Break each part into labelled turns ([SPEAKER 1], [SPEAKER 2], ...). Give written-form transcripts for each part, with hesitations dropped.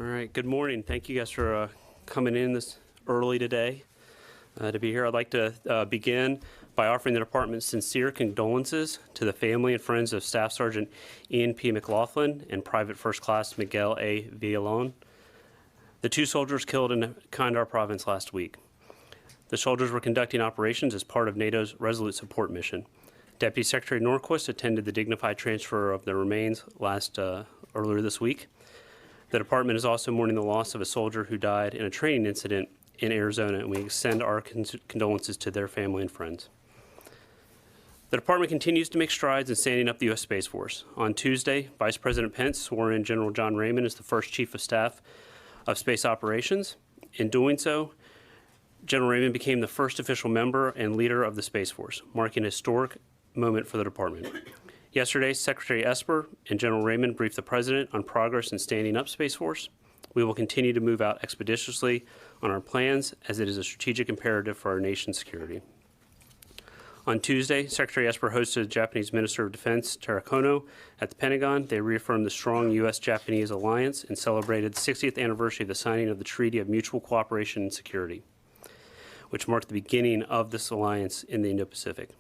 [SPEAKER 1] right, good morning. Thank you guys for coming in this early today to be here. I'd like to begin by offering the department's sincere condolences to the family and friends of Staff Sergeant Ian P. McLaughlin and Private First Class Miguel A. Villalon, the two soldiers killed in Kandahar province last week. The soldiers were conducting operations as part of NATO's Resolute Support Mission. Deputy Secretary Norquist attended the dignified transfer of the remains earlier this week. The department is also mourning the loss of a soldier who died in a training incident in Arizona, and we extend our condolences to their family and friends. The department continues to make strides in standing up the U.S. Space Force. On Tuesday, Vice President Pence swore in General John Raymond as the first Chief of Staff of Space Operations. In doing so, General Raymond became the first official member and leader of the Space Force, marking a historic moment for the department. Yesterday, Secretary Esper and General Raymond briefed the President on progress in standing up Space Force. We will continue to move out expeditiously on our plans as it is a strategic imperative for our nation's security. On Tuesday, Secretary Esper hosted Japanese Minister of Defense Taro Kono at the Pentagon. They reaffirmed the strong U.S.-Japanese alliance and celebrated the 60th anniversary of the signing of the Treaty of Mutual Cooperation and Security, which marked the beginning of this alliance in the Indo-Pacific.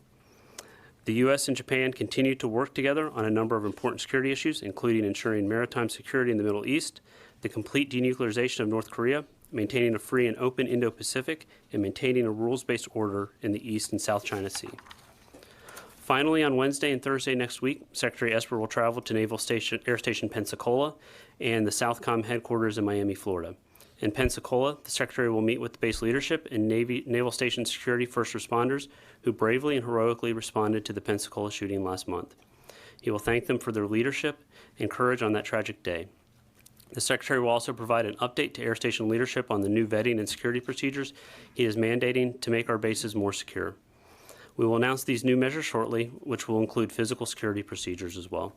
[SPEAKER 1] The U.S. and Japan continue to work together on a number of important security issues, including ensuring maritime security in the Middle East, the complete denuclearization of North Korea, maintaining a free and open Indo-Pacific, and maintaining a rules-based order in the East and South China Sea. Finally, on Wednesday and Thursday next week, Secretary Esper will travel to Air Station Pensacola and the Southcom headquarters in Miami, Florida. In Pensacola, the Secretary will meet with the base leadership and Naval Station security first responders who bravely and heroically responded to the Pensacola shooting last month. He will thank them for their leadership and courage on that tragic day. The Secretary will also provide an update to Air Station leadership on the new vetting and security procedures he is mandating to make our bases more secure. We will announce these new measures shortly, which will include physical security procedures as well.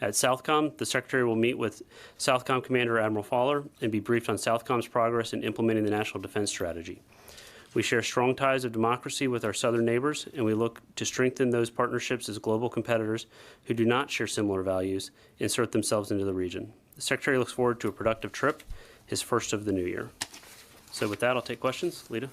[SPEAKER 1] At Southcom, the Secretary will meet with Southcom Commander Admiral Fowler and be briefed on Southcom's progress in implementing the National Defense Strategy. We share strong ties of democracy with our southern neighbors, and we look to strengthen those partnerships as global competitors who do not share similar values insert themselves into the region. The Secretary looks forward to a productive trip, his first of the new year. So with that, I'll take questions. Lita?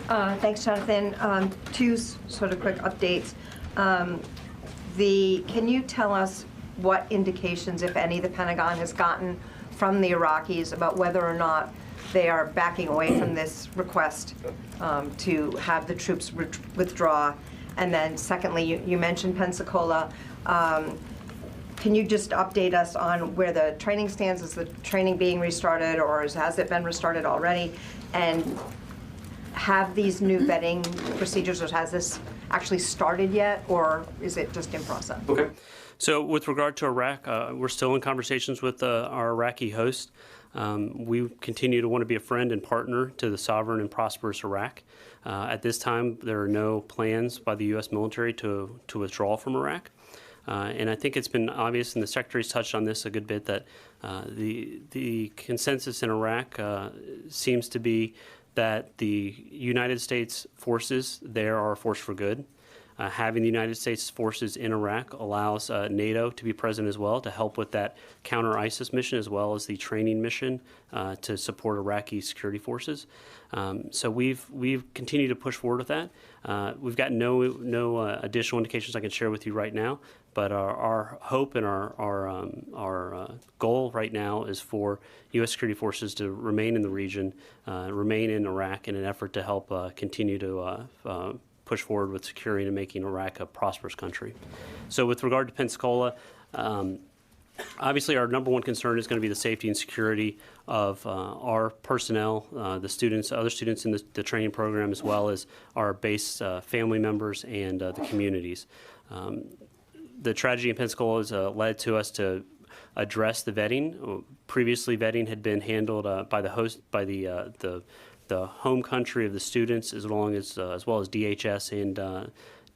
[SPEAKER 2] Thanks, Jonathan. Two sort of quick updates. Can you tell us what indications, if any, the Pentagon has gotten from the Iraqis about whether or not they are backing away from this request to have the troops withdraw? And then secondly, you mentioned Pensacola. Can you just update us on where the training stands? Is the training being restarted, or has it been restarted already? And have these new vetting procedures, or has this actually started yet, or is it just in process?
[SPEAKER 1] Okay. So with regard to Iraq, we're still in conversations with our Iraqi host. We continue to want to be a friend and partner to the sovereign and prosperous Iraq. At this time, there are no plans by the U.S. military to withdraw from Iraq. And I think it's been obvious, and the Secretary's touched on this a good bit, that the consensus in Iraq seems to be that the United States forces there are a force for good. Having the United States forces in Iraq allows NATO to be present as well to help with that counter-ISIS mission, as well as the training mission to support Iraqi security forces. So we've continued to push forward with that. We've got no additional indications I can share with you right now, but our hope and our goal right now is for U.S. security forces to remain in the region, remain in Iraq in an effort to help continue to push forward with securing and making Iraq a prosperous country. So with regard to Pensacola, obviously our number one concern is going to be the safety and security of our personnel, the students, other students in the training program, as well as our base family members and the communities. The tragedy in Pensacola has led to us to address the vetting. Previously, vetting had been handled by the host, by the home country of the students, as well as DHS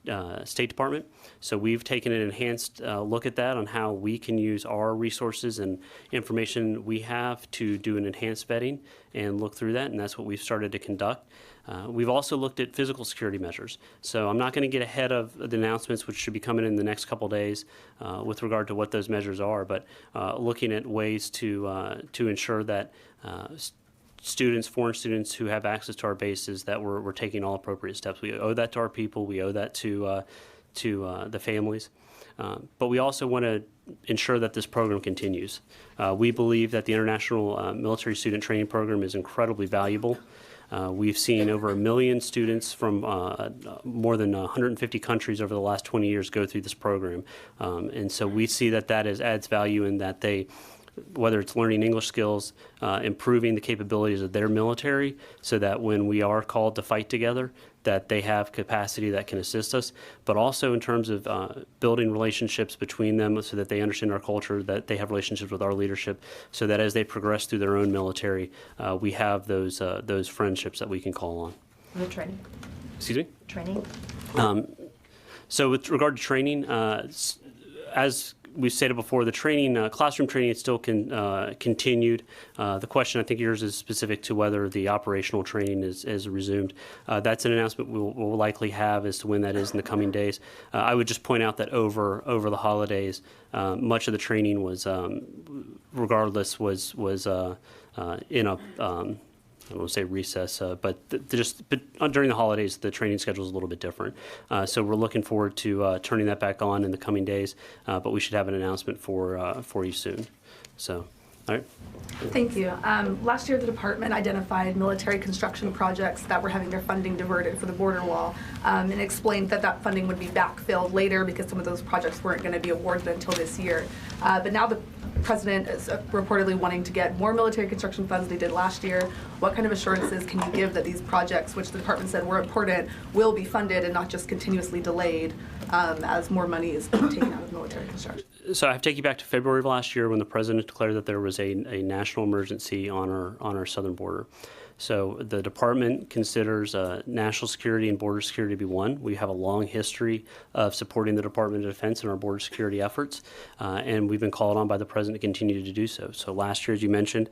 [SPEAKER 1] and State Department. So we've taken an enhanced look at that on how we can use our resources and information we have to do an enhanced vetting and look through that, and that's what we've started to conduct. We've also looked at physical security measures. So I'm not going to get ahead of the announcements, which should be coming in the next couple days with regard to what those measures are, but looking at ways to ensure that students, foreign students who have access to our bases, that we're taking all appropriate steps. We owe that to our people. We owe that to the families. But we also want to ensure that this program continues. We believe that the International Military Student Training Program is incredibly valuable. We've seen over 1 million students from more than 150 countries over the last 20 years go through this program. And so we see that adds value in that they, whether it's learning English skills, improving the capabilities of their military so that when we are called to fight together, that they have capacity that can assist us, but also in terms of building relationships between them so that they understand our culture, that they have relationships with our leadership, so that as they progress through their own military, we have those friendships that we can call on.
[SPEAKER 2] The training.
[SPEAKER 1] Excuse me?
[SPEAKER 2] Training.
[SPEAKER 1] So with regard to training, as we've stated before, the training, classroom training is still continued. The question, I think yours is specific to whether the operational training is resumed. That's an announcement we'll likely have as to when that is in the coming days. I would just point out that over the holidays, much of the training was, regardless, was in a I don't want to say recess, but during the holidays, the training schedule is a little bit different. So we're looking forward to turning that back on in the coming days, but we should have an announcement for you soon. So, all right.
[SPEAKER 3] Thank you. Last year, the department identified military construction projects that were having their funding diverted for the border wall, and explained that funding would be backfilled later because some of those projects weren't going to be awarded until this year. But now the President is reportedly wanting to get more military construction funds than they did last year. What kind of assurances can you give that these projects, which the department said were important, will be funded and not just continuously delayed as more money is taken out of military construction?
[SPEAKER 1] So I have to take you back to February of last year when the President declared that there was a national emergency on our southern border. So the department considers national security and border security to be one. We have a long history of supporting the Department of Defense in our border security efforts, and we've been called on by the President to continue to do so. So last year, as you mentioned,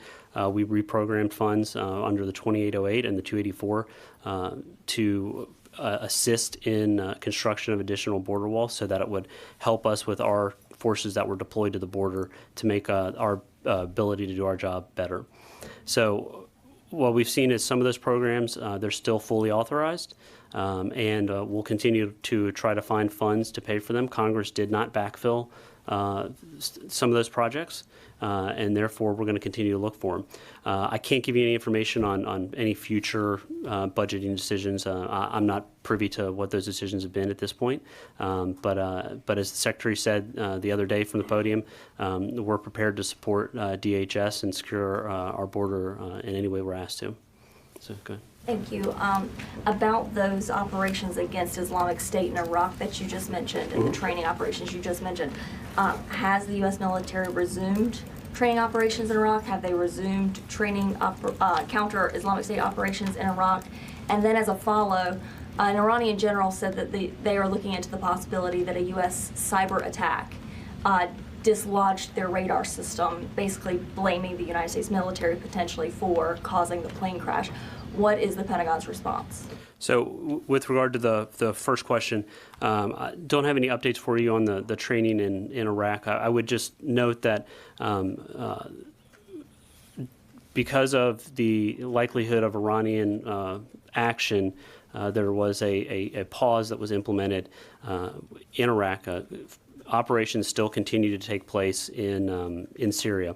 [SPEAKER 1] we reprogrammed funds under the 2808 and the 284 to assist in construction of additional border walls so that it would help us with our forces that were deployed to the border to make our ability to do our job better. So what we've seen is some of those programs, they're still fully authorized, and we'll continue to try to find funds to pay for them. Congress did not backfill some of those projects, and therefore we're going to continue to look for them. I can't give you any information on any future budgeting decisions. I'm not privy to what those decisions have been at this point, but as the Secretary said the other day from the podium, we're prepared to support DHS and secure our border in any way we're asked to. So, go ahead.
[SPEAKER 4] Thank you. About those operations against Islamic State in Iraq that you just mentioned, and the training operations you just mentioned, has the U.S. military resumed training operations in Iraq? Have they resumed training counter Islamic State operations in Iraq? And then as a follow, an Iranian general said that they are looking into the possibility that a U.S. cyber attack dislodged their radar system, basically blaming the United States military potentially for causing the plane crash. What is the Pentagon's response?
[SPEAKER 1] So with regard to the first question, I don't have any updates for you on the training in Iraq. I would just note that because of the likelihood of Iranian action, there was a pause that was implemented in Iraq. Operations still continue to take place in Syria.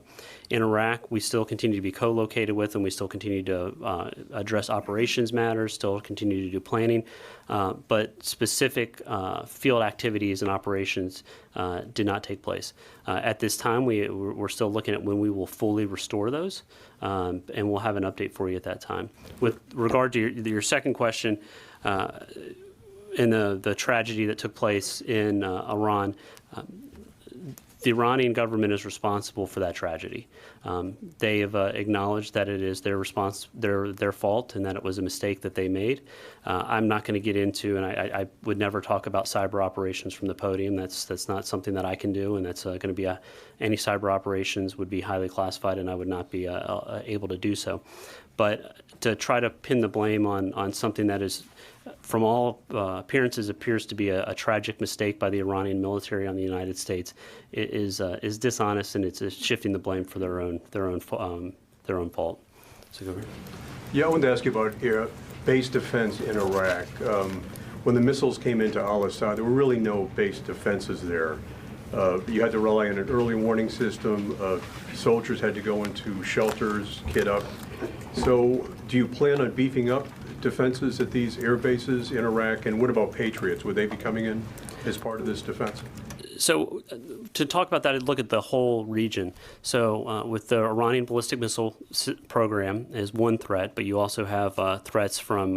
[SPEAKER 1] In Iraq, we still continue to be co-located with them. We still continue to address operations matters, still continue to do planning, but specific field activities and operations did not take place. At this time, we're still looking at when we will fully restore those, and we'll have an update for you at that time. With regard to your second question, in the tragedy that took place in Iran, the Iranian government is responsible for that tragedy. They have acknowledged that it is their fault, and that it was a mistake that they made. I'm not going to get into, and I would never talk about cyber operations from the podium. That's not something that I can do, and that's going to be any cyber operations would be highly classified, and I would not be able to do so. but to try to pin the blame on something that is, from all appearances, appears to be a tragic mistake by the Iranian military on the United States is dishonest, and it's shifting the blame for their own fault. So go ahead.
[SPEAKER 5] Yeah, I wanted to ask you about base defense in Iraq. When the missiles came into Al-Assad, there were really no base defenses there. You had to rely on an early warning system. Soldiers had to go into shelters, kit up. So do you plan on beefing up defenses at these air bases in Iraq? And what about Patriots? Would they be coming in as part of this defense?
[SPEAKER 1] So to talk about that, I'd look at the whole region. So with the Iranian ballistic missile program is one threat, but you also have threats from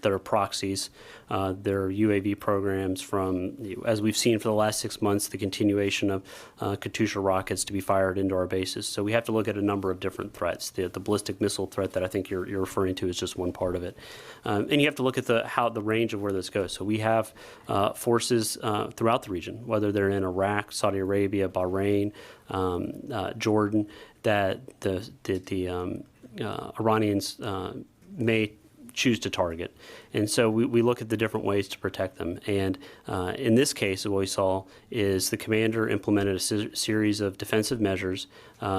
[SPEAKER 1] their proxies, their UAV programs, from, as we've seen for the last 6 months, the continuation of Katyusha rockets to be fired into our bases. So we have to look at a number of different threats. The ballistic missile threat that I think you're referring to is just one part of it. And you have to look at the range of where this goes. So we have forces throughout the region, whether they're in Iraq, Saudi Arabia, Bahrain, Jordan, that the Iranians may choose to target. And so we look at the different ways to protect them. And in this case, what we saw is the commander implemented a series of defensive measures,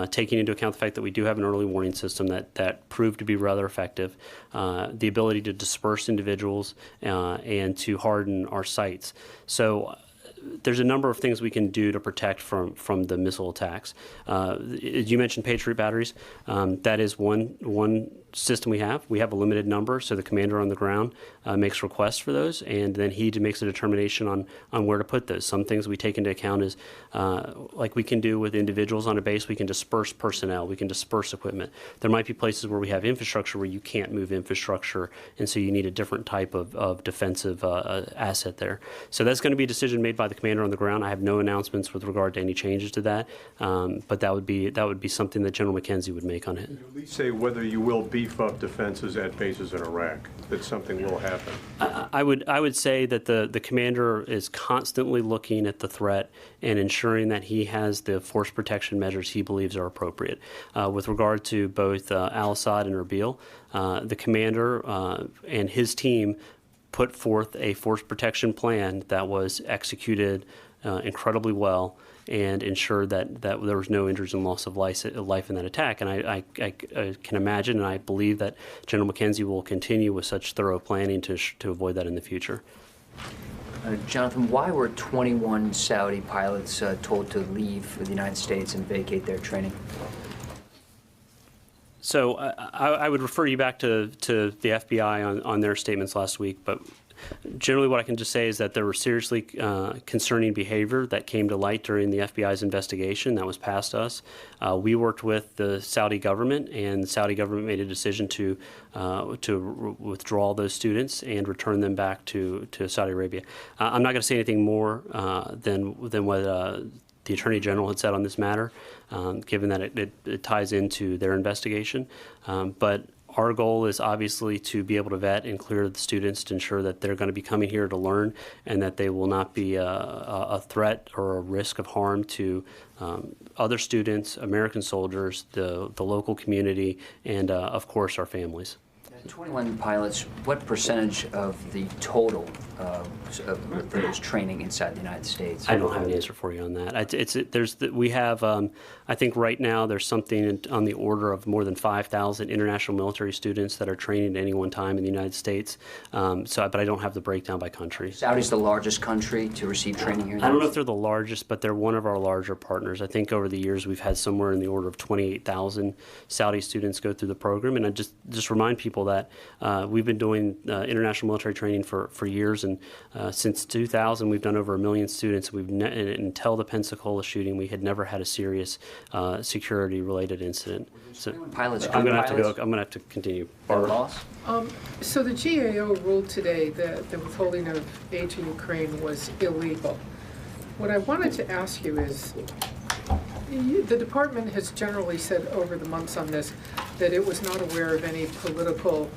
[SPEAKER 1] taking into account the fact that we do have an early warning system that proved to be rather effective, the ability to disperse individuals and to harden our sites. So there's a number of things we can do to protect from the missile attacks. You mentioned Patriot batteries. That is one system we have. We have a limited number, so the commander on the ground makes requests for those, and then he makes a determination on where to put those. Some things we take into account is, like we can do with individuals on a base, we can disperse personnel, we can disperse equipment. There might be places where we have infrastructure where you can't move infrastructure, and so you need a different type of defensive asset there. So that's going to be a decision made by the commander on the ground. I have no announcements with regard to any changes to that, but that would be something that General McKenzie would make on it.
[SPEAKER 5] At least say whether you will beef up defenses at bases in Iraq, that something will happen.
[SPEAKER 1] I would say that the commander is constantly looking at the threat and ensuring that he has the force protection measures he believes are appropriate. With regard to both Al-Assad and Erbil, the commander and his team put forth a force protection plan that was executed incredibly well and ensured that there was no injuries and loss of life in that attack. And I can imagine, and I believe that General McKenzie will continue with such thorough planning to avoid that in the future.
[SPEAKER 6] Jonathan, why were 21 Saudi pilots told to leave the United States and vacate their training?
[SPEAKER 1] So I would refer you back to the FBI on their statements last week, but generally what I can just say is that there were seriously concerning behavior that came to light during the FBI's investigation that was past us. We worked with the Saudi government, and the Saudi government made a decision to withdraw those students and return them back to Saudi Arabia. I'm not going to say anything more than what the Attorney General had said on this matter, given that it ties into their investigation. But our goal is obviously to be able to vet and clear the students to ensure that they're going to be coming here to learn and that they will not be a threat or a risk of harm to other students, American soldiers, the local community, and of course our families.
[SPEAKER 6] 21 pilots, what percentage of the total for this training inside the United States?
[SPEAKER 1] I don't have an answer for you on that. We have, I think right now there's something on the order of more than 5,000 international military students that are training at any one time in the United States. But I don't have the breakdown by country.
[SPEAKER 6] Saudi's the largest country to receive training here?
[SPEAKER 1] I don't know if they're the largest, but they're one of our larger partners. I think over the years we've had somewhere in the order of 28,000 Saudi students go through the program, and I just remind people that we've been doing international military training for years, and since 2000 we've done over 1 million students. Until the Pensacola shooting, we had never had a serious security-related incident. So
[SPEAKER 6] pilots,
[SPEAKER 1] I'm going to have to continue.
[SPEAKER 6] Barbara?
[SPEAKER 7] So the GAO ruled today that the withholding of aid to Ukraine was illegal. What I wanted to ask you is, the department has generally said over the months on this that it was not aware of any political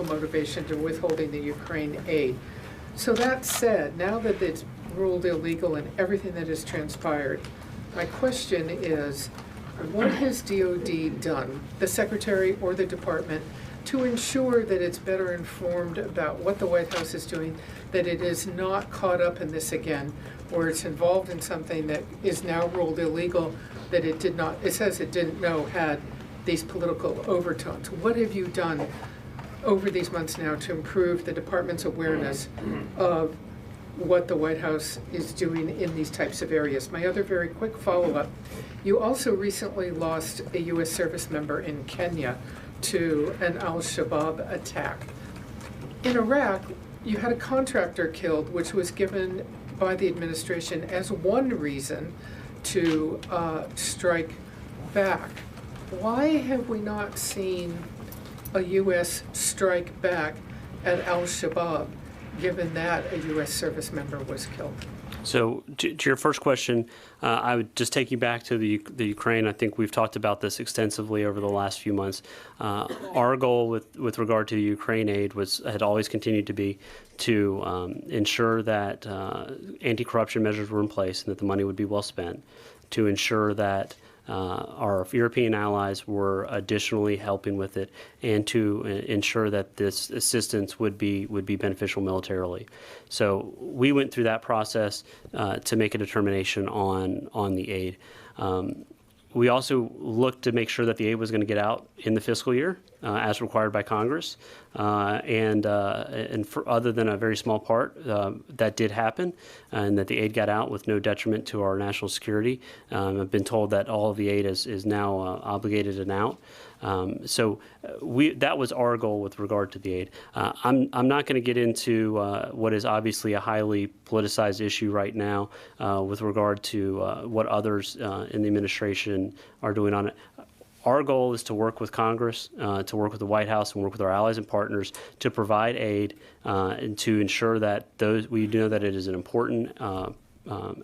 [SPEAKER 7] motivation to withholding the Ukraine aid. So that said, now that it's ruled illegal and everything that has transpired, my question is, what has DOD done, the Secretary or the Department, to ensure that it's better informed about what the White House is doing, that it is not caught up in this again, or it's involved in something that is now ruled illegal, that it did not, it says it didn't know had these political overtones? What have you done over these months now to improve the department's awareness of what the White House is doing in these types of areas? My other very quick follow-up, you also recently lost a U.S. service member in Kenya to an al-Shabaab attack. In Iraq, you had a contractor killed, which was given by the administration as one reason to strike back. Why have we not seen a U.S. strike back at al-Shabaab, given that a U.S. service member was killed?
[SPEAKER 1] So to your first question, I would just take you back to the Ukraine. I think we've talked about this extensively over the last few months. Our goal with regard to the Ukraine aid had always continued to be to ensure that anti-corruption measures were in place and that the money would be well spent, to ensure that our European allies were additionally helping with it, and to ensure that this assistance would be beneficial militarily. So we went through that process to make a determination on the aid. We also looked to make sure that the aid was going to get out in the fiscal year as required by Congress, and for other than a very small part, that did happen, and that the aid got out with no detriment to our national security. I've been told that all of the aid is now obligated and out. So that was our goal with regard to the aid. I'm not going to get into what is obviously a highly politicized issue right now with regard to what others in the administration are doing on it. Our goal is to work with Congress, to work with the White House, and work with our allies and partners to provide aid and to ensure that we know that it is an important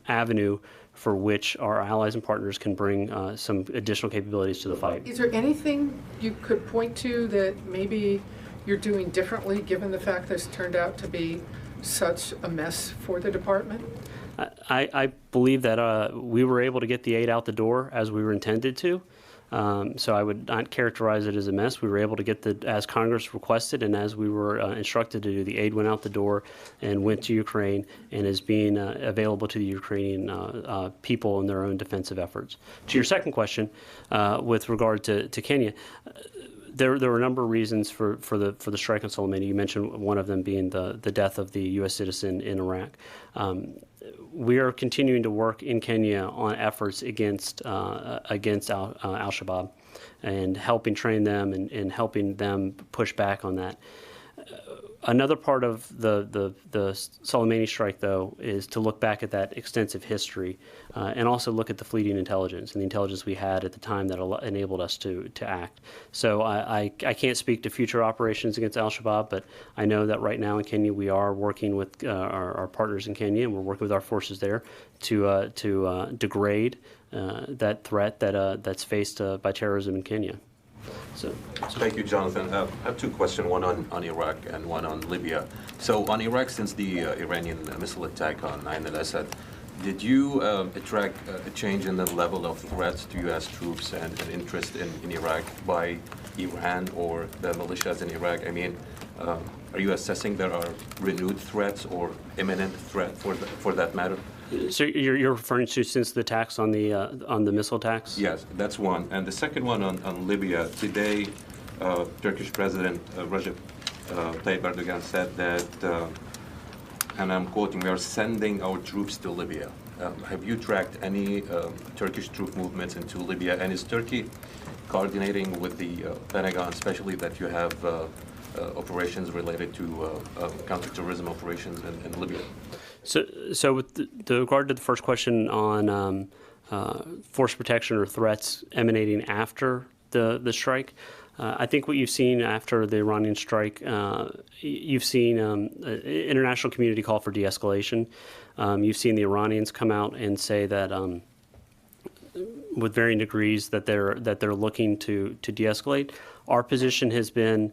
[SPEAKER 1] avenue for which our allies and partners can bring some additional capabilities to the fight.
[SPEAKER 7] Is there anything you could point to that maybe you're doing differently, given the fact this turned out to be such a mess for the department?
[SPEAKER 1] I believe that we were able to get the aid out the door as we were intended to. So I would not characterize it as a mess. We were able to get as Congress requested and as we were instructed to do, the aid went out the door and went to Ukraine and is being available to the Ukrainian people in their own defensive efforts. To your second question, with regard to Kenya, there were a number of reasons for the strike on Soleimani. You mentioned one of them being the death of the U.S. citizen in Iraq. We are continuing to work in Kenya on efforts against al-Shabaab and helping train them and helping them push back on that. Another part of the Soleimani strike, though, is to look back at that extensive history and also look at the fleeting intelligence and the intelligence we had at the time that enabled us to act. So I can't speak to future operations against al-Shabaab, but I know that right now in Kenya we are working with our partners in Kenya, and we're working with our forces there to degrade that threat that's faced by terrorism in Kenya. So
[SPEAKER 8] thank you, Jonathan. I have two questions, one on Iraq and one on Libya. So on Iraq, since the Iranian missile attack on Ain al-Assad, did you attract a change in the level of threats to U.S. troops and interest in Iraq by Iran or the militias in Iraq? I mean, are you assessing there are renewed threats or imminent threat for that matter?
[SPEAKER 1] So you're referring to since the attacks on the missile attacks?
[SPEAKER 8] Yes, that's one. And the second one on Libya. Today, Turkish President Recep Tayyip Erdogan said that, and I'm quoting, "We are sending our troops to Libya." Have you tracked any Turkish troop movements into Libya? And is Turkey coordinating with the Pentagon, especially that you have operations related to counterterrorism operations in Libya?
[SPEAKER 1] So with regard to the first question on force protection or threats emanating after the strike, I think what you've seen after the Iranian strike, you've seen international community call for de-escalation. You've seen the Iranians come out and say that with varying degrees that they're looking to de-escalate. Our position has been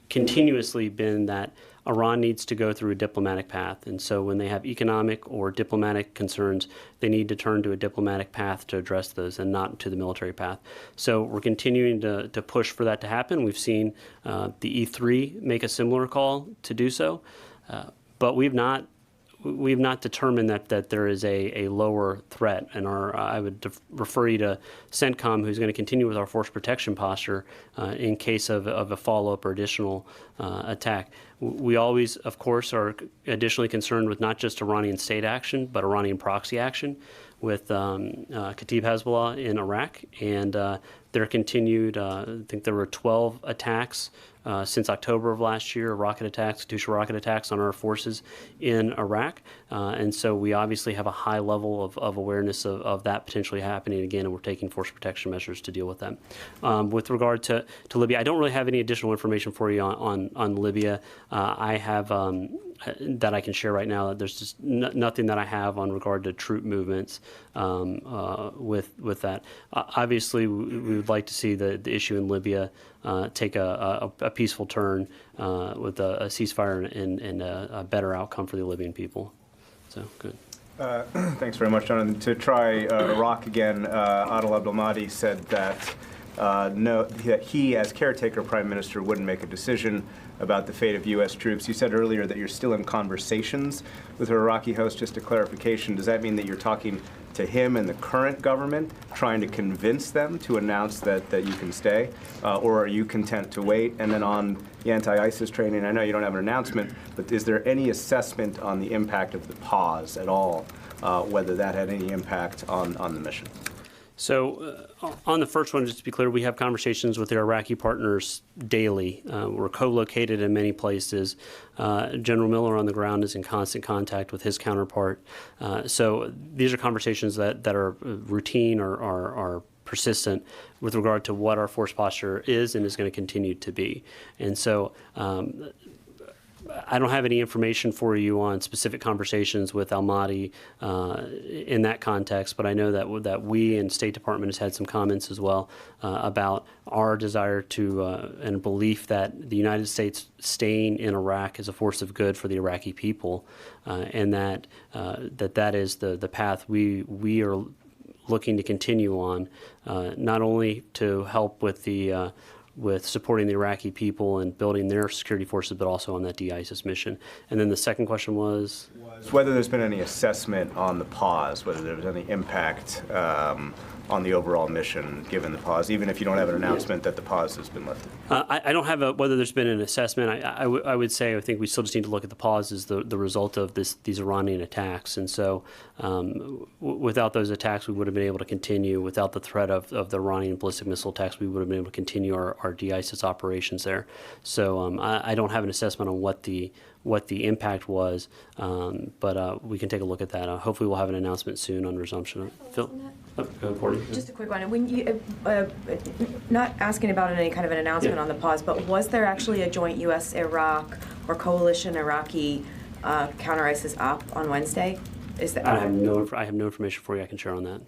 [SPEAKER 1] continuously been that Iran needs to go through a diplomatic path. And so when they have economic or diplomatic concerns, they need to turn to a diplomatic path to address those and not to the military path. So we're continuing to push for that to happen. We've seen the E3 make a similar call to do so, but we've not determined that there is a lower threat. And I would refer you to CENTCOM, who's going to continue with our force protection posture in case of a follow-up or additional attack. We always, of course, are additionally concerned with not just Iranian state action, but Iranian proxy action with Kataib Hezbollah in Iraq. And there continued, I think there were 12 attacks since October of last year, rocket attacks, Katyusha rocket attacks on our forces in Iraq. And so we obviously have a high level of awareness of that potentially happening again, and we're taking force protection measures to deal with that. With regard to Libya, I don't really have any additional information for you on Libya. I have that I can share right now. There's just nothing that I have on regard to troop movements with that. Obviously, we would like to see the issue in Libya take a peaceful turn with a ceasefire and a better outcome for the Libyan people. So, good.
[SPEAKER 9] Thanks very much, Jonathan. To try Iraq again, Adel Abdelmahdi said that that he, as caretaker prime minister, wouldn't make a decision about the fate of U.S. troops. You said earlier that you're still in conversations with your Iraqi host. Just a clarification, does that mean that you're talking to him and the current government, trying to convince them to announce that you can stay? Or are you content to wait? And then on the anti-ISIS training, I know you don't have an announcement, but is there any assessment on the impact of the pause at all, whether that had any impact on the mission?
[SPEAKER 1] So on the first one, just to be clear, we have conversations with our Iraqi partners daily. We're co-located in many places. General Miller on the ground is in constant contact with his counterpart. So these are conversations that are routine or are persistent with regard to what our force posture is and is going to continue to be. And so I don't have any information for you on specific conversations with Al-Mahdi in that context, but I know that we and State Department has had some comments as well about our desire to and belief that the United States staying in Iraq is a force of good for the Iraqi people, and that is the path we are looking to continue on, not only to help with supporting the Iraqi people and building their security forces, but also on that de-ISIS mission. And then the second question was
[SPEAKER 9] whether there's been any assessment on the pause, whether there was any impact on the overall mission given the pause, even if you don't have an announcement that the pause has been lifted.
[SPEAKER 1] I don't have whether there's been an assessment. I would say I think we still just need to look at the pause as the result of these Iranian attacks. And so without those attacks, we would have been able to continue. Without the threat of the Iranian ballistic missile attacks, we would have been able to continue our de-ISIS operations there. So I don't have an assessment on what the impact was, but we can take a look at that. Hopefully we'll have an announcement soon on resumption. Phil?
[SPEAKER 10] Just a quick one. When you, not asking about any kind of an announcement on the pause, but was there actually a joint U.S.-Iraq or coalition Iraqi counter-ISIS op on Wednesday?
[SPEAKER 1] I have no information for you I can share on that.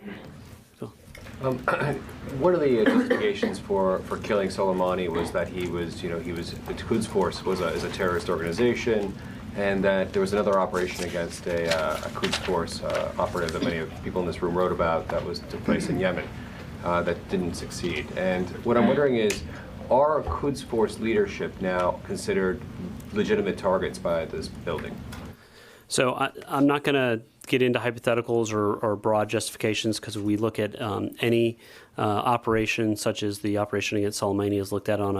[SPEAKER 1] Phil?
[SPEAKER 11] One of the justifications for killing Soleimani was that the Quds Force was a terrorist organization, and that there was another operation against a Quds Force operative that many people in this room wrote about that took place in Yemen that didn't succeed. And what I'm wondering is, are Quds Force leadership now considered legitimate targets by this building?
[SPEAKER 1] So I'm not going to get into hypotheticals or broad justifications, because we look at any operation such as the operation against Soleimani is looked at on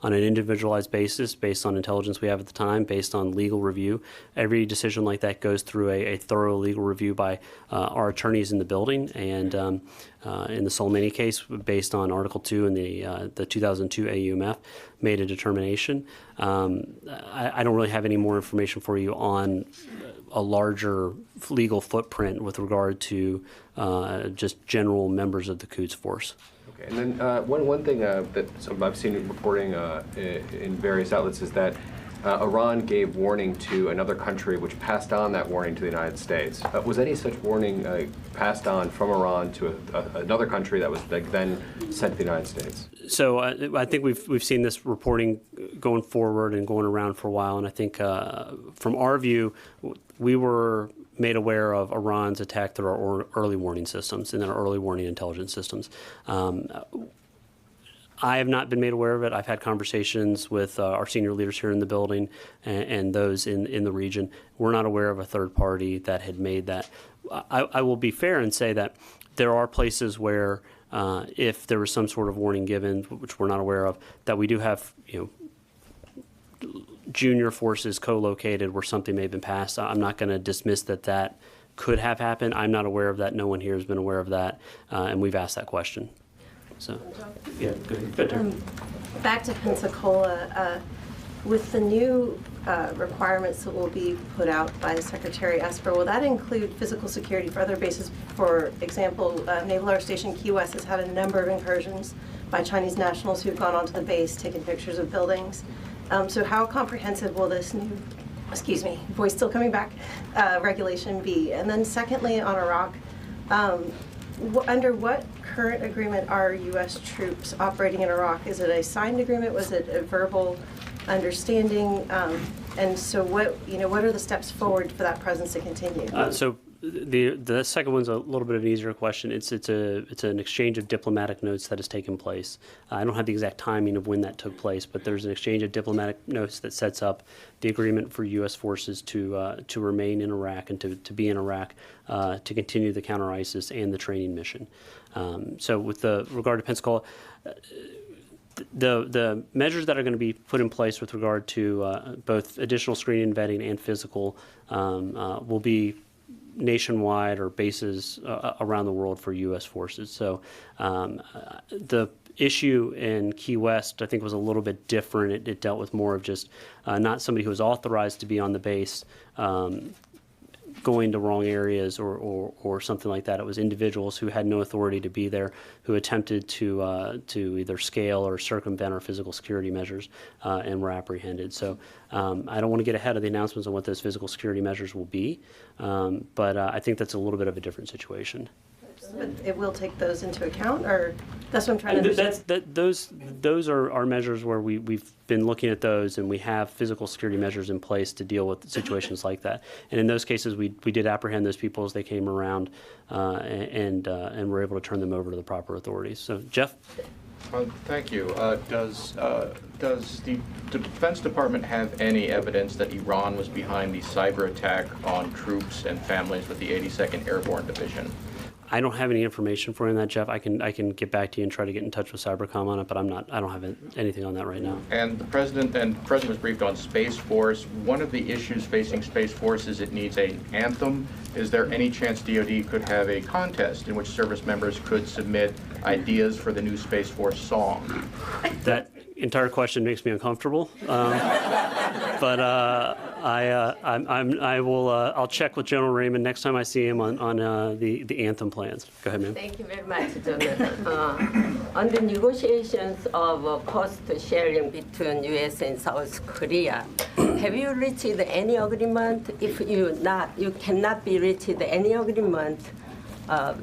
[SPEAKER 1] an individualized basis, based on intelligence we have at the time, based on legal review. Every decision like that goes through a thorough legal review by our attorneys in the building, and in the Soleimani case, based on Article 2 in the 2002 AUMF, made a determination. I don't really have any more information for you on a larger legal footprint with regard to just general members of the Quds Force.
[SPEAKER 11] Okay, and then one thing that I've seen reporting in various outlets is that Iran gave warning to another country which passed on that warning to the United States. Was any such warning passed on from Iran to another country that was then sent to the United States?
[SPEAKER 1] So I think we've seen this reporting going forward and going around for a while. And I think from our view, we were made aware of Iran's attack through our early warning systems and our early warning intelligence systems. I have not been made aware of it. I've had conversations with our senior leaders here in the building and those in the region. We're not aware of a third party that had made that. I will be fair and say that there are places where if there was some sort of warning given, which we're not aware of, that we do have, junior forces co-located where something may have been passed. I'm not going to dismiss that could have happened. I'm not aware of that. No one here has been aware of that, and we've asked that question. So, yeah, good.
[SPEAKER 12] Back to Pensacola, with the new requirements that will be put out by Secretary Esper, will that include physical security for other bases? For example, Naval Air Station Key West has had a number of incursions by Chinese nationals who've gone onto the base, taken pictures of buildings. So how comprehensive will this new, voice still coming back, regulation be? And then secondly, on Iraq, under what current agreement are U.S. troops operating in Iraq? Is it a signed agreement? Was it a verbal understanding? And so what are the steps forward for that presence to continue?
[SPEAKER 1] So the second one's a little bit of an easier question. It's an exchange of diplomatic notes that has taken place. I don't have the exact timing of when that took place, but there's an exchange of diplomatic notes that sets up the agreement for U.S. forces to remain in Iraq and to be in Iraq to continue the counter-ISIS and the training mission. So with regard to Pensacola, the measures that are going to be put in place with regard to both additional screening, vetting, and physical will be nationwide or bases around the world for U.S. forces. So the issue in Key West, I think, was a little bit different. It dealt with more of just not somebody who was authorized to be on the base going to wrong areas or something like that. It was individuals who had no authority to be there, who attempted to either scale or circumvent our physical security measures and were apprehended. So I don't want to get ahead of the announcements on what those physical security measures will be, but I think that's a little bit of a different situation.
[SPEAKER 12] But it will take those into account, or that's what I'm trying to understand.
[SPEAKER 1] Those are measures where we've been looking at those, and we have physical security measures in place to deal with situations like that. And in those cases, we did apprehend those people as they came around, and were able to turn them over to the proper authorities. So, Jeff?
[SPEAKER 13] Thank you. Does the Defense Department have any evidence that Iran was behind the cyber attack on troops and families with the 82nd Airborne Division?
[SPEAKER 1] I don't have any information for you on that, Jeff. I can get back to you and try to get in touch with Cybercom on it, but I don't have anything on that right now.
[SPEAKER 13] And the President was briefed on Space Force. One of the issues facing Space Force is it needs an anthem. Is there any chance DOD could have a contest in which service members could submit ideas for the new Space Force song?
[SPEAKER 1] That entire question makes me uncomfortable, but I'll check with General Raymond next time I see him on the anthem plans. Go ahead, ma'am.
[SPEAKER 14] Thank you very much, Jonathan. On the negotiations of cost sharing between U.S. and South Korea, have you reached any agreement? If you cannot be reached any agreement,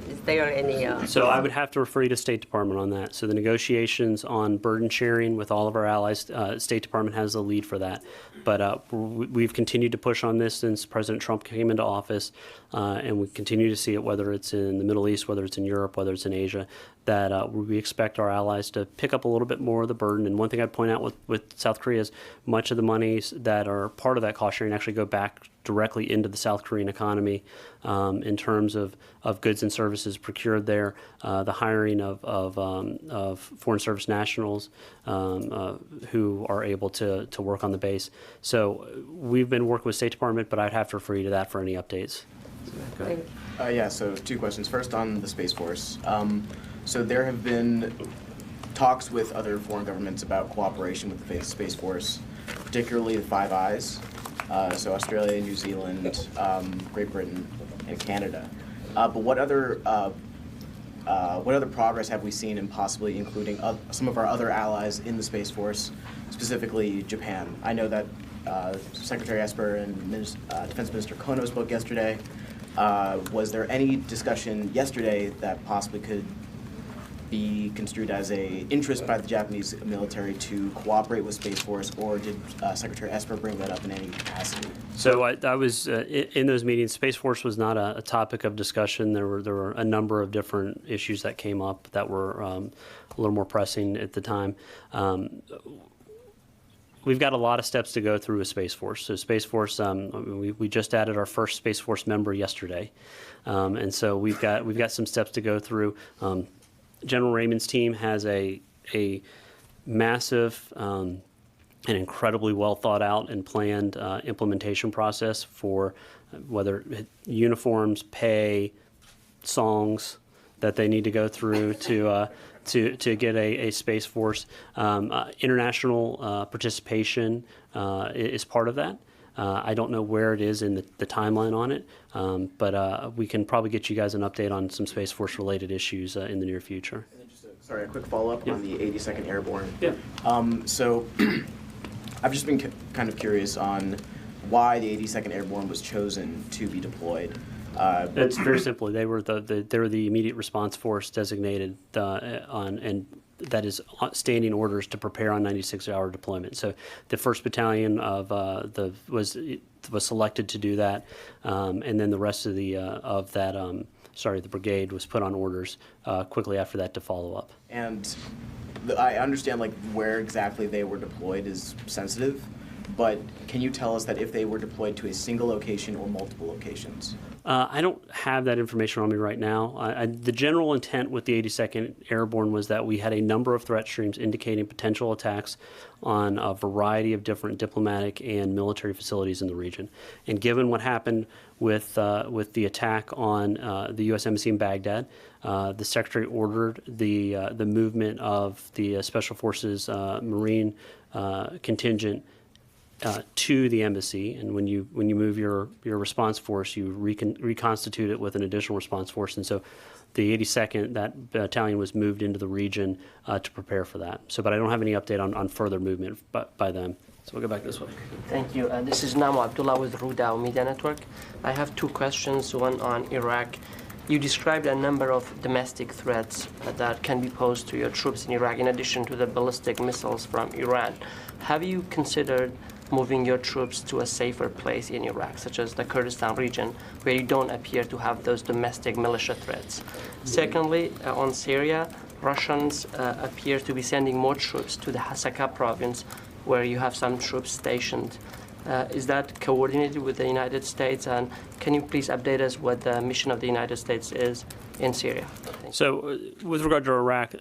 [SPEAKER 14] is there any?
[SPEAKER 1] So I would have to refer you to State Department on that. So the negotiations on burden sharing with all of our allies, State Department has the lead for that. But we've continued to push on this since President Trump came into office, and we continue to see it, whether it's in the Middle East, whether it's in Europe, whether it's in Asia, that we expect our allies to pick up a little bit more of the burden. And one thing I'd point out with South Korea is much of the monies that are part of that cost sharing actually go back directly into the South Korean economy in terms of goods and services procured there, the hiring of foreign service nationals who are able to work on the base. So we've been working with State Department, but I'd have to refer you to that for any updates.
[SPEAKER 15] Yeah, so two questions. First on the Space Force. So there have been talks with other foreign governments about cooperation with the Space Force, particularly the Five Eyes. So Australia, New Zealand, Great Britain, and Canada. But what other progress have we seen in possibly including some of our other allies in the Space Force, specifically Japan? I know that Secretary Esper and Defense Minister Kono spoke yesterday. Was there any discussion yesterday that possibly could be construed as a interest by the Japanese military to cooperate with Space Force, or did Secretary Esper bring that up in any capacity?
[SPEAKER 1] So I was in those meetings. Space Force was not a topic of discussion. There were a number of different issues that came up that were a little more pressing at the time. We've got a lot of steps to go through with Space Force. So Space Force, we just added our first Space Force member yesterday, and so we've got some steps to go through. General Raymond's team has a massive and incredibly well thought out and planned implementation process for whether uniforms, pay, songs that they need to go through to get a Space Force. International participation is part of that. I don't know where it is in the timeline on it, but we can probably get you guys an update on some Space Force related issues in the near future.
[SPEAKER 15] And then just a quick follow-up on the 82nd Airborne.
[SPEAKER 1] Yeah.
[SPEAKER 15] So I've just been kind of curious on why the 82nd Airborne was chosen to be deployed.
[SPEAKER 1] It's very simple. They were the immediate response force designated and that is standing orders to prepare on 96-hour deployment. So the 1st Battalion of was selected to do that, and then the rest of the brigade was put on orders quickly after that to follow up.
[SPEAKER 15] And I understand like where exactly they were deployed is sensitive, but can you tell us that if they were deployed to a single location or multiple locations?
[SPEAKER 1] I don't have that information on me right now. The general intent with the 82nd Airborne was that we had a number of threat streams indicating potential attacks on a variety of different diplomatic and military facilities in the region. And given what happened with the attack on the U.S. Embassy in Baghdad, the Secretary ordered the movement of the Special Forces Marine contingent to the embassy, and when you move your response force, you reconstitute it with an additional response force, and so the 82nd, that battalion was moved into the region to prepare for that. So, but I don't have any update on further movement by them. So we'll go back this way.
[SPEAKER 16] Thank you. This is Namo Abdullah with Rudao Media Network. I have two questions, one on Iraq. You described a number of domestic threats that can be posed to your troops in Iraq in addition to the ballistic missiles from Iran. Have you considered moving your troops to a safer place in Iraq, such as the Kurdistan region, where you don't appear to have those domestic militia threats? Secondly, on Syria, Russians appear to be sending more troops to the Hasaka province, where you have some troops stationed. Is that coordinated with the United States? And can you please update us what the mission of the United States is in Syria?
[SPEAKER 1] So with regard to Iraq,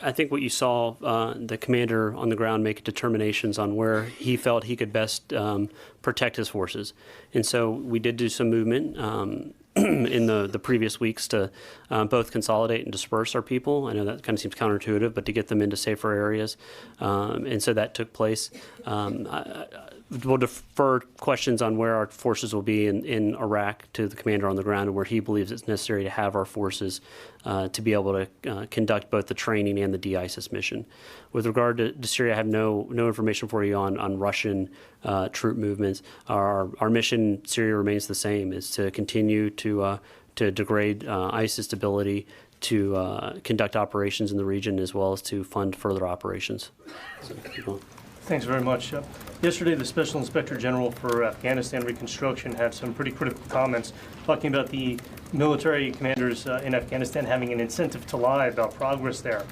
[SPEAKER 1] I think what you saw the commander on the ground make determinations on where he felt he could best protect his forces. And so we did do some movement in the previous weeks to both consolidate and disperse our people. I know that kind of seems counterintuitive, but to get them into safer areas. And so that took place. We'll defer questions on where our forces will be in Iraq to the commander on the ground and where he believes it's necessary to have our forces to be able to conduct both the training and the de-ISIS mission. With regard to Syria, I have no information for you on Russian troop movements. Our mission in Syria remains the same, is to continue to degrade ISIS ability to conduct operations in the region as well as to fund further operations. So,
[SPEAKER 17] Thanks very much. Yesterday, the Special Inspector General for Afghanistan Reconstruction had some pretty critical comments talking about the military commanders in Afghanistan having an incentive to lie about progress there.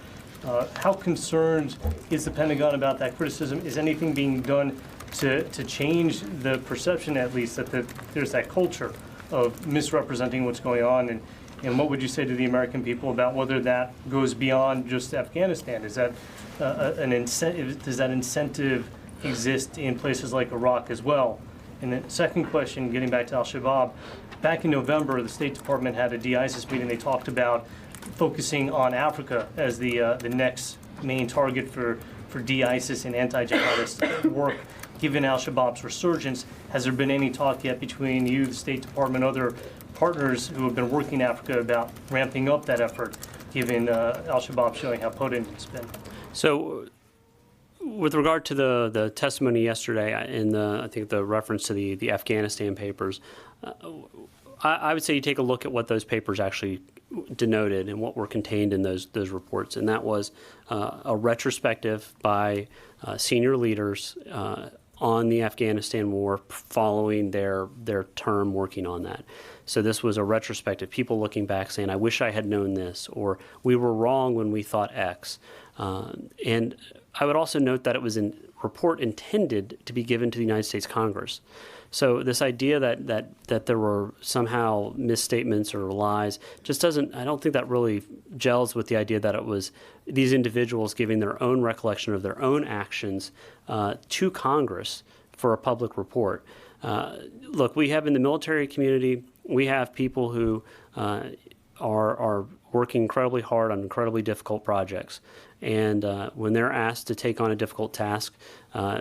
[SPEAKER 17] How concerned is the Pentagon about that criticism? Is anything being done to change the perception, at least, that there's that culture of misrepresenting what's going on? And what would you say to the American people about whether that goes beyond just Afghanistan? Is that an incentive? Does that incentive exist in places like Iraq as well? And then second question, getting back to Al-Shabaab, back in November, the State Department had a de-ISIS meeting. They talked about focusing on Africa as the next main target for de-ISIS and anti-jihadist work. Given Al-Shabaab's resurgence, has there been any talk yet between you, the State Department, other partners who have been working in Africa about ramping up that effort, given Al-Shabaab showing how potent it's been?
[SPEAKER 1] So with regard to the testimony yesterday and I think the reference to the Afghanistan papers, I would say you take a look at what those papers actually denoted and what were contained in those reports, and that was a retrospective by senior leaders on the Afghanistan war following their term working on that. So this was a retrospective, people looking back saying, I wish I had known this, or we were wrong when we thought X. And I would also note that it was a report intended to be given to the United States Congress. So this idea that there were somehow misstatements or lies just doesn't, I don't think that really gels with the idea that it was these individuals giving their own recollection of their own actions to Congress for a public report. Look, we have in the military community, we have people who are working incredibly hard on incredibly difficult projects. And when they're asked to take on a difficult task,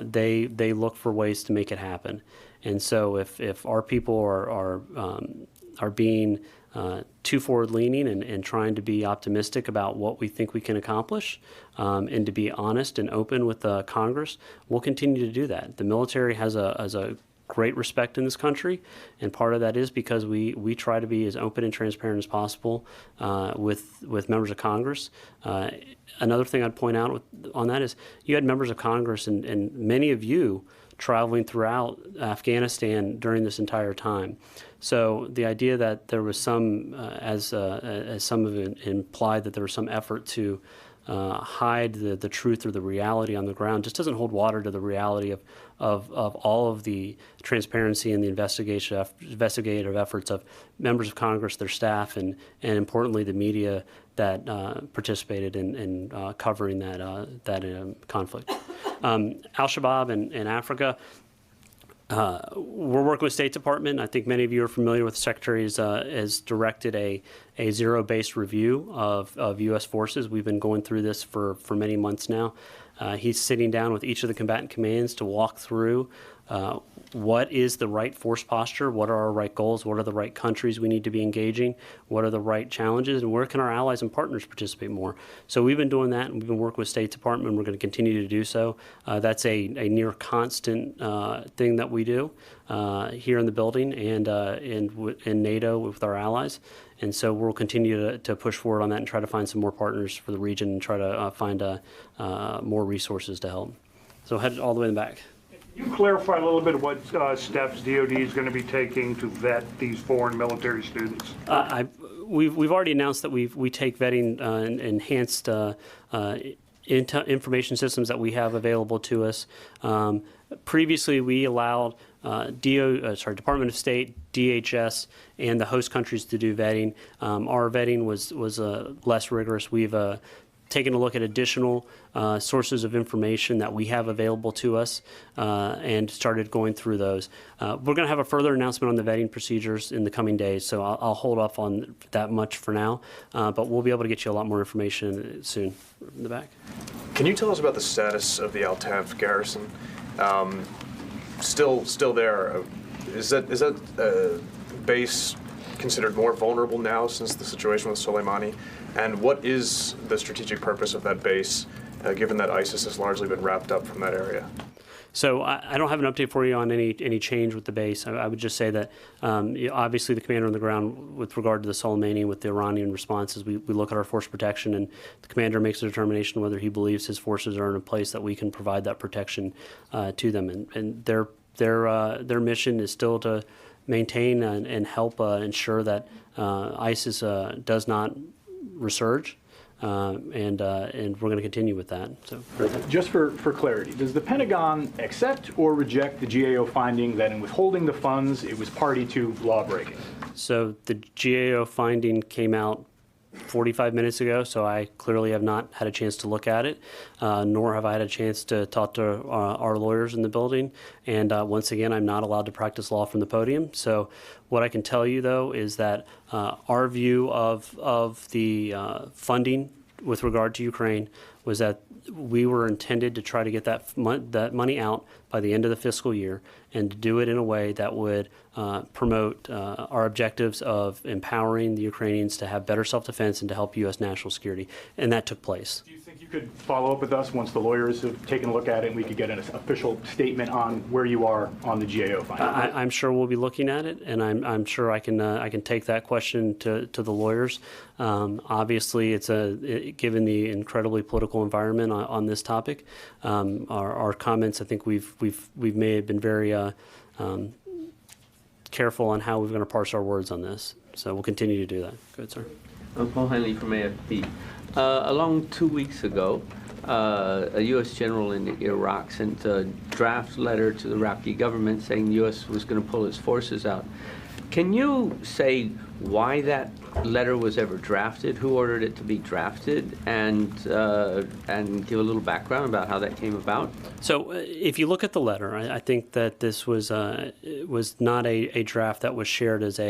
[SPEAKER 1] they look for ways to make it happen. And so if our people are being too forward-leaning and trying to be optimistic about what we think we can accomplish, and to be honest and open with Congress, we'll continue to do that. The military has a great respect in this country, and part of that is because we try to be as open and transparent as possible with members of Congress. Another thing I'd point out on that is you had members of Congress and many of you traveling throughout Afghanistan during this entire time. So the idea that there was some, as some of it implied, that there was some effort to hide the truth or the reality on the ground just doesn't hold water to the reality of all of the transparency and the investigative efforts of members of Congress, their staff, and importantly the media that participated in covering that conflict. Al-Shabaab in Africa. We're working with State Department. I think many of you are familiar with the Secretary has directed a zero-based review of U.S. forces. We've been going through this for many months now. He's sitting down with each of the combatant commands to walk through what is the right force posture, what are our right goals, what are the right countries we need to be engaging, what are the right challenges, and where can our allies and partners participate more. So we've been doing that, and we've been working with State Department, and we're going to continue to do so. That's a near constant thing that we do here in the building and in NATO with our allies. And so we'll continue to push forward on that and try to find some more partners for the region and try to find more resources to help. So head all the way in the back.
[SPEAKER 18] Can you clarify a little bit of what steps DOD is going to be taking to vet these foreign military students?
[SPEAKER 1] We've already announced that we take vetting enhanced information systems that we have available to us. Previously, we allowed Department of State, DHS, and the host countries to do vetting. Our vetting was less rigorous. We've taken a look at additional sources of information that we have available to us and started going through those. We're going to have a further announcement on the vetting procedures in the coming days, so I'll hold off on that much for now, but we'll be able to get you a lot more information soon. In the back.
[SPEAKER 19] Can you tell us about the status of the Al-Tanf garrison? Still there. Is that base considered more vulnerable now since the situation with Soleimani? And what is the strategic purpose of that base, given that ISIS has largely been wrapped up from that area?
[SPEAKER 1] So I don't have an update for you on any change with the base. I would just say that obviously the commander on the ground with regard to the Soleimani with the Iranian responses, we look at our force protection, and the commander makes a determination whether he believes his forces are in a place that we can provide that protection to them. And their mission is still to maintain and help ensure that ISIS does not resurge, and we're going to continue with that. So,
[SPEAKER 18] just for clarity, does the Pentagon accept or reject the GAO finding that in withholding the funds, it was party to lawbreaking?
[SPEAKER 1] So the GAO finding came out 45 minutes ago, so I clearly have not had a chance to look at it, nor have I had a chance to talk to our lawyers in the building. And once again, I'm not allowed to practice law from the podium. So what I can tell you, though, is that our view of the funding with regard to Ukraine was that we were intended to try to get that money out by the end of the fiscal year, and to do it in a way that would promote our objectives of empowering the Ukrainians to have better self-defense and to help U.S. national security. And that took place.
[SPEAKER 18] Do you think you you could follow up with us once the lawyers have taken a look at it and we could get an official statement on where you are on the GAO finding.
[SPEAKER 1] I'm sure we'll be looking at it, and I'm sure I can take that question to the lawyers. Obviously, given the incredibly political environment on this topic, our comments, I think we've may have been very careful on how we're going to parse our words on this. So we'll continue to do that. Go ahead, sir.
[SPEAKER 20] I'm Paul Henley from AFP. Along 2 weeks ago, a U.S. general in Iraq sent a draft letter to the Iraqi government saying the U.S. was going to pull its forces out. Can you say why that letter was ever drafted, who ordered it to be drafted, and give a little background about how that came about?
[SPEAKER 1] So if you look at the letter, I think that this was not a draft that was shared as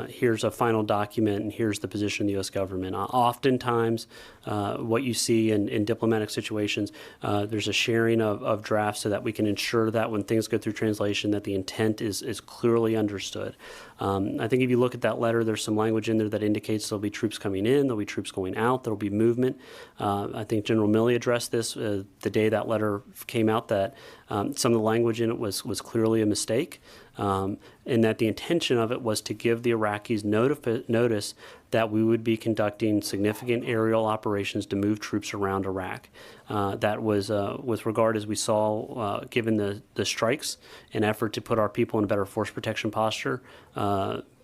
[SPEAKER 1] here's a final document and here's the position of the U.S. government. Oftentimes, what you see in diplomatic situations, there's a sharing of drafts so that we can ensure that when things go through translation that the intent is clearly understood. I think if you look at that letter, there's some language in there that indicates there'll be troops coming in, there'll be troops going out, there'll be movement. I think General Milley addressed this the day that letter came out, that some of the language in it was clearly a mistake. And that the intention of it was to give the Iraqis notice that we would be conducting significant aerial operations to move troops around Iraq. That was with regard, as we saw, given the strikes, an effort to put our people in a better force protection posture,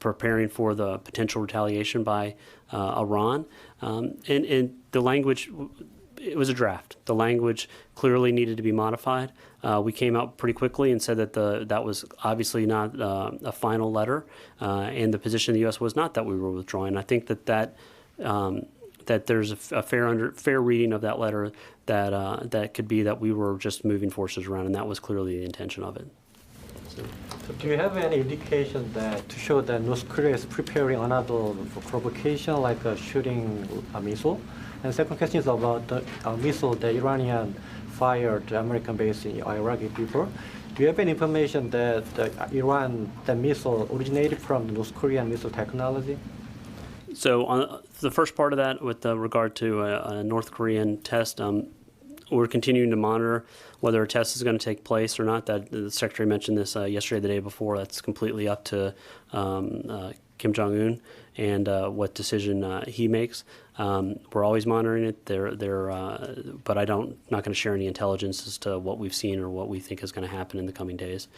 [SPEAKER 1] preparing for the potential retaliation by Iran. And the language, it was a draft. The language clearly needed to be modified. We came out pretty quickly and said that that was obviously not a final letter, and the position of the U.S. was not that we were withdrawing. I think that there's a fair reading of that letter that could be that we were just moving forces around, and that was clearly the intention of it.
[SPEAKER 21] So do you have any indication that to show that North Korea is preparing another provocation, like shooting a missile? And second question is about the missile the Iranian fired the American base in Iraq before. Do you have any information that the missile originated from the North Korean missile technology?
[SPEAKER 1] So on the first part of that, with regard to a North Korean test, we're continuing to monitor whether a test is going to take place or not. That the Secretary mentioned this yesterday, the day before. That's completely up to Kim Jong-un and what decision he makes. We're always monitoring it. But I'm not going to share any intelligence as to what we've seen or what we think is going to happen in the coming days.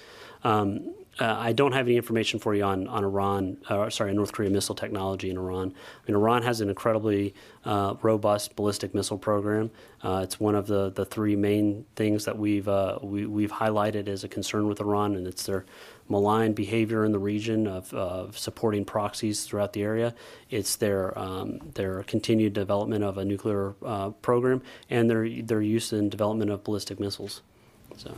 [SPEAKER 1] I don't have any information for you on North Korean missile technology in Iran. I mean, Iran has an incredibly robust ballistic missile program. It's one of the three main things that we've highlighted as a concern with Iran, and it's their malign behavior in the region of supporting proxies throughout the area. It's their continued development of a nuclear program, and their use and development of ballistic missiles. So,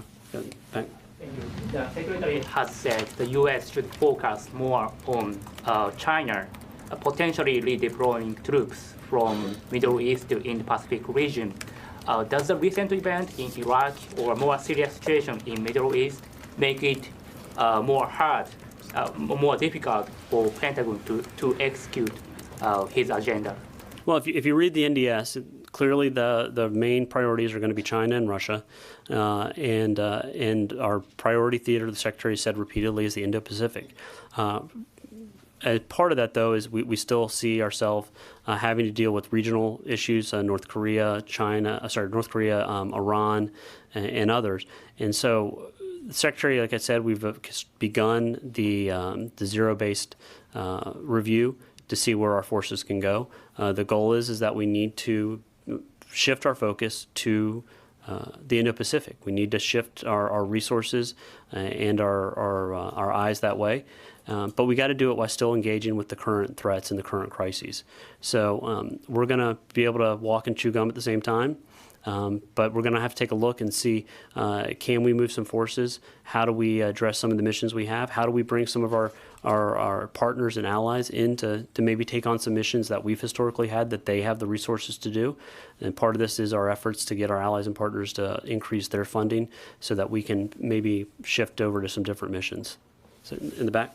[SPEAKER 1] back.
[SPEAKER 22] Thank you. The Secretary has said the U.S. should focus more on China, potentially redeploying troops from Middle East to Indo-Pacific region. Does the recent event in Iraq or more serious situation in Middle East make it more difficult for Pentagon to execute his agenda?
[SPEAKER 1] Well, if you read the NDS, clearly the main priorities are going to be China and Russia, and our priority theater, the Secretary said repeatedly, is the Indo-Pacific. As part of that, though, is we still see ourselves having to deal with regional issues, North Korea, Iran, and others. And so the Secretary, like I said, we've begun the zero-based review to see where our forces can go. The goal is that we need to shift our focus to the Indo-Pacific. We need to shift our resources and our eyes that way. But we got to do it while still engaging with the current threats and the current crises. So we're going to be able to walk and chew gum at the same time. But we're going to have to take a look and see, can we move some forces? How do we address some of the missions we have? How do we bring some of our partners and allies in to maybe take on some missions that we've historically had that they have the resources to do? And part of this is our efforts to get our allies and partners to increase their funding so that we can maybe shift over to some different missions. So in the back.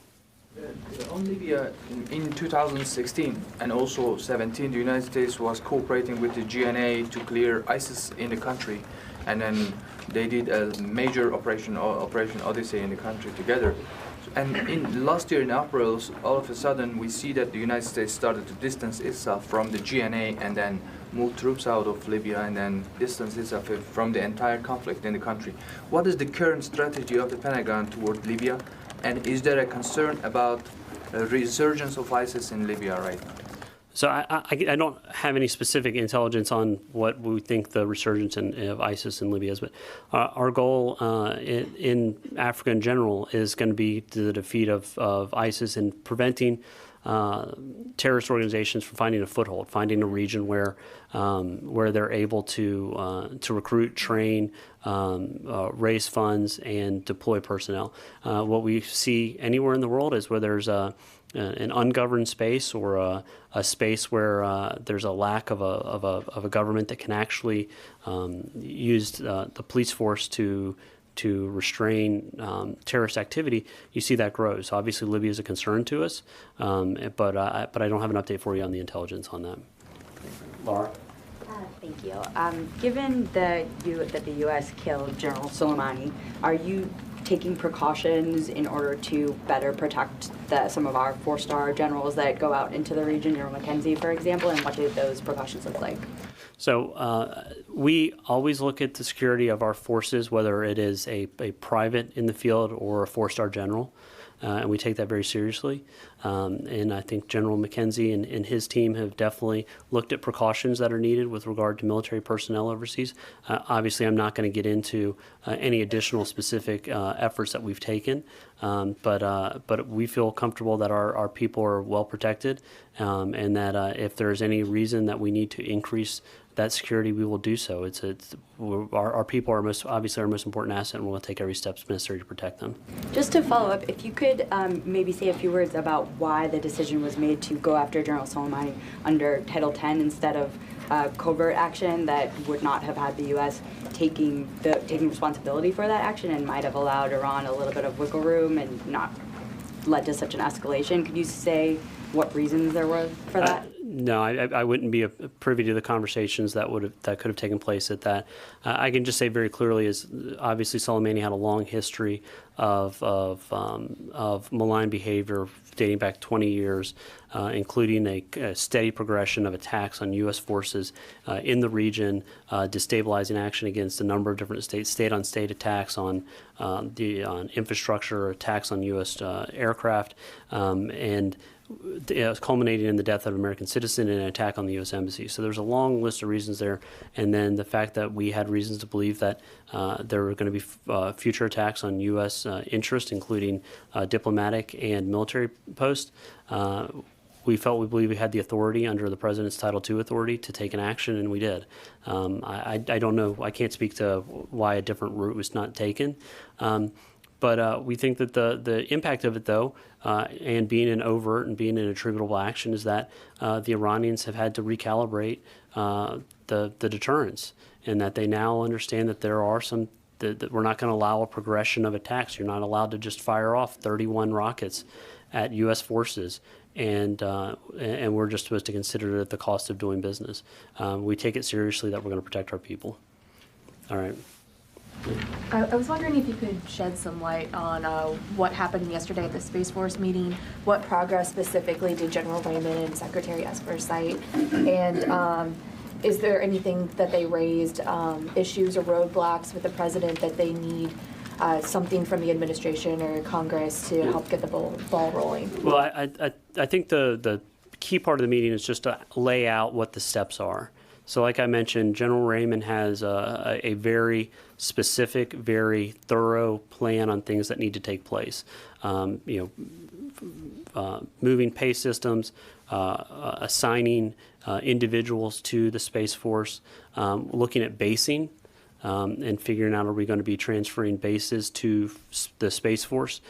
[SPEAKER 2] On Libya, in 2016 and also 17, the United States was cooperating with the GNA to clear ISIS in the country, and then they did a major Operation Odyssey in the country together. And in last year in April, all of a sudden we see that the United States started to distance itself from the GNA and then move troops out of Libya and then distance itself from the entire conflict in the country. What is the current strategy of the Pentagon toward Libya? And is there a concern about a resurgence of ISIS in Libya right now?
[SPEAKER 1] So I don't have any specific intelligence on what we think the resurgence of ISIS in Libya is, but our goal in Africa in general is going to be the defeat of ISIS and preventing terrorist organizations from finding a foothold, finding a region where they're able to recruit, train, raise funds, and deploy personnel. What we see anywhere in the world is where there's an ungoverned space or a space where there's a lack of a government that can actually use the police force to restrain terrorist activity. You see that grows. Obviously, Libya is a concern to us, but I don't have an update for you on the intelligence on that. Laura?
[SPEAKER 3] Thank you. Given that the U.S. killed General Soleimani, are you taking precautions in order to better protect some of our four-star generals that go out into the region, General McKenzie, for example, and what do those precautions look like?
[SPEAKER 1] So we always look at the security of our forces, whether it is a private in the field or a four-star general, and we take that very seriously. And I think General McKenzie and his team have definitely looked at precautions that are needed with regard to military personnel overseas. Obviously, I'm not going to get into any additional specific efforts that we've taken, but we feel comfortable that our people are well protected, and that if there's any reason that we need to increase that security, we will do so. Our people are obviously our most important asset, and we'll take every step necessary to protect them.
[SPEAKER 3] Just to follow up, if you could maybe say a few words about why the decision was made to go after General Soleimani under Title 10 instead of covert action that would not have had the U.S. taking responsibility for that action and might have allowed Iran a little bit of wiggle room and not led to such an escalation. Could you say what reasons there were for that?
[SPEAKER 1] No, I wouldn't be privy to the conversations that could have taken place at that. I can just say very clearly is obviously Soleimani had a long history of malign behavior dating back 20 years, including a steady progression of attacks on U.S. forces in the region, destabilizing action against a number of different states, state-on-state attacks on infrastructure, attacks on U.S. aircraft, and culminating in the death of an American citizen and an attack on the U.S. Embassy. So there's a long list of reasons there. And then the fact that we had reasons to believe that there were going to be future attacks on U.S. interest, including diplomatic and military posts. We believe we had the authority under the President's Title II authority to take an action, and we did. I don't know. I can't speak to why a different route was not taken. But we think that the impact of it, though, and being an overt and being an attributable action, is that the Iranians have had to recalibrate the deterrence, and that they now understand that there are some that we're not going to allow a progression of attacks. You're not allowed to just fire off 31 rockets at U.S. forces, and we're just supposed to consider it at the cost of doing business. We take it seriously that we're going to protect our people. All right.
[SPEAKER 23] I was wondering if you could shed some light on what happened yesterday at the Space Force meeting. What progress specifically did General Raymond and Secretary Esper cite? And is there anything that they raised, issues or roadblocks with the President that they need something from the administration or Congress to help get the ball rolling?
[SPEAKER 1] Well, I think the key part of the meeting is just to lay out what the steps are. So like I mentioned, General Raymond has a very specific, very thorough plan on things that need to take place. Moving pay systems, assigning individuals to the Space Force, looking at basing, and figuring out are we going to be transferring bases to the Space Force.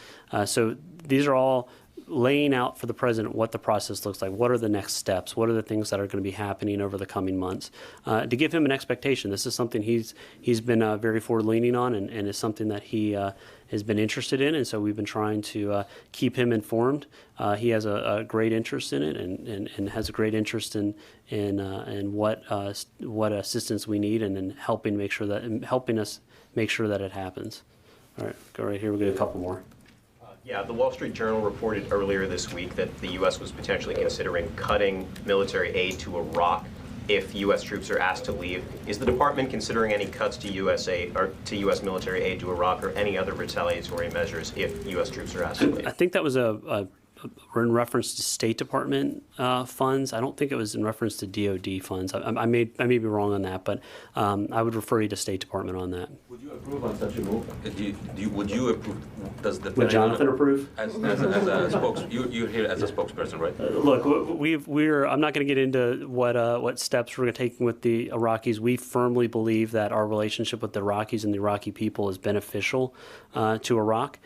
[SPEAKER 1] So these are all laying out for the president what the process looks like. What are the next steps? What are the things that are going to be happening over the coming months? To give him an expectation. This is something he's been very forward-leaning on, and is something that he has been interested in, and so we've been trying to keep him informed. He has a great interest in it, and has a great interest in what assistance we need, and in helping us make sure that it happens. All right, go right here. We'll get a couple more.
[SPEAKER 4] Yeah, the Wall Street Journal reported earlier this week that the U.S. was potentially considering cutting military aid to Iraq if U.S. troops are asked to leave. Is the department considering any cuts to U.S. military aid to Iraq, or any other retaliatory measures if U.S. troops are asked to leave?
[SPEAKER 1] I think that was in reference to State Department funds. I don't think it was in reference to DOD funds. I may be wrong on that, but I would refer you to State Department on that.
[SPEAKER 8] Would you approve on such a move? Would you approve? Does the
[SPEAKER 1] Would Jonathan approve?
[SPEAKER 8] As a you're here as a spokesperson, right?
[SPEAKER 1] Look, I'm not going to get into what steps we're taking with the Iraqis. We firmly believe that our relationship with the Iraqis and the Iraqi people is beneficial to Iraq.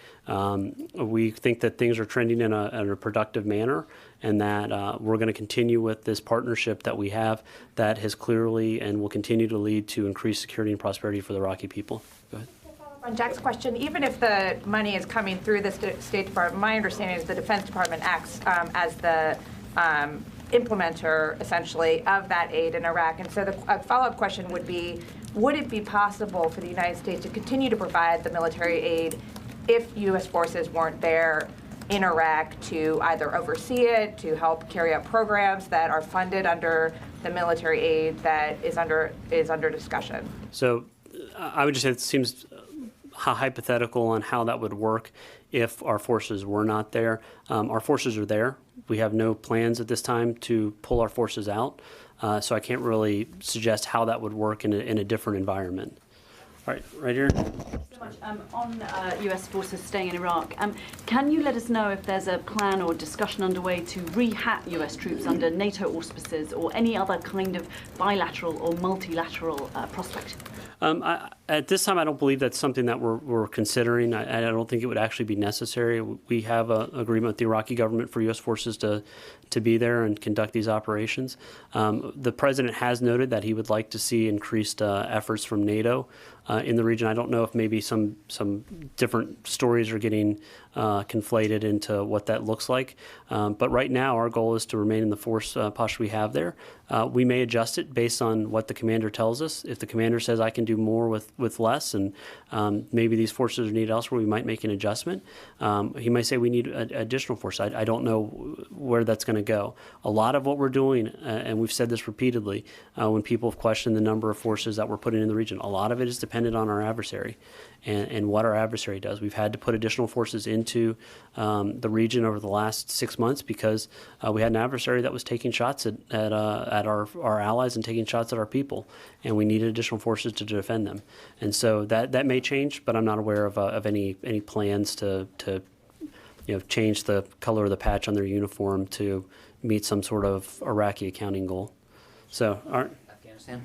[SPEAKER 1] We think that things are trending in a productive manner, and that we're going to continue with this partnership that we have that has clearly and will continue to lead to increased security and prosperity for the Iraqi people. Go ahead.
[SPEAKER 5] On Jack's question, even if the money is coming through the State Department, my understanding is the Defense Department acts as the implementer, essentially, of that aid in Iraq. And so a follow-up question would be, would it be possible for the United States to continue to provide the military aid if U.S. forces weren't there in Iraq to either oversee it, to help carry out programs that are funded under the military aid that is under discussion?
[SPEAKER 1] So I would just say it seems hypothetical on how that would work if our forces were not there. Our forces are there. We have no plans at this time to pull our forces out, so I can't really suggest how that would work in a different environment. All right, right here.
[SPEAKER 6] So much. On U.S. forces staying in Iraq, can you let us know if there's a plan or discussion underway to re-hat U.S. troops under NATO auspices or any other kind of bilateral or multilateral prospect?
[SPEAKER 1] At this time, I don't believe that's something that we're considering. I don't think it would actually be necessary. We have an agreement with the Iraqi government for U.S. forces to be there and conduct these operations. The president has noted that he would like to see increased efforts from NATO in the region. I don't know if maybe some different stories are getting conflated into what that looks like. But right now, our goal is to remain in the force posture we have there. We may adjust it based on what the commander tells us. If the commander says I can do more with less, and maybe these forces are needed elsewhere, we might make an adjustment. He might say we need additional force. I don't know where that's going to go. A lot of what we're doing, and we've said this repeatedly, when people have questioned the number of forces that we're putting in the region, a lot of it is dependent on our adversary and what our adversary does. We've had to put additional forces into the region over the last 6 months because we had an adversary that was taking shots at our allies and taking shots at our people, and we needed additional forces to defend them. And so that may change, but I'm not aware of any plans to change the color of the patch on their uniform to meet some sort of Iraqi accounting goal. So, all right.
[SPEAKER 24] Afghanistan?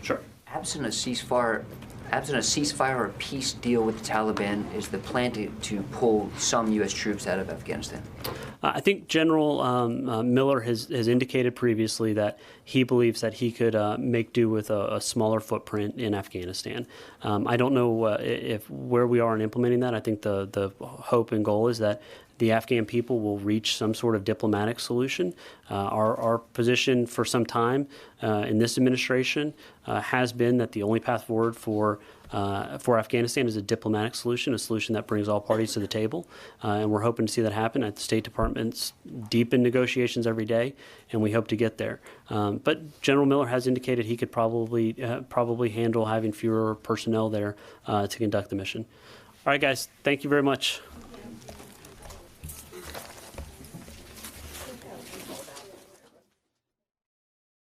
[SPEAKER 1] Sure.
[SPEAKER 24] Absent a ceasefire or a peace deal with the Taliban, is the plan to pull some U.S. troops out of Afghanistan?
[SPEAKER 1] I think General Miller has indicated previously that he believes that he could make do with a smaller footprint in Afghanistan. I don't know if where we are in implementing that. I think the hope and goal is that the Afghan people will reach some sort of diplomatic solution. Our position for some time in this administration has been that the only path forward for Afghanistan is a diplomatic solution, a solution that brings all parties to the table. And we're hoping to see that happen. At the State Department's deep in negotiations every day, and we hope to get there. But General Miller has indicated he could probably handle having fewer personnel there to conduct the mission. All right, guys, thank you very much.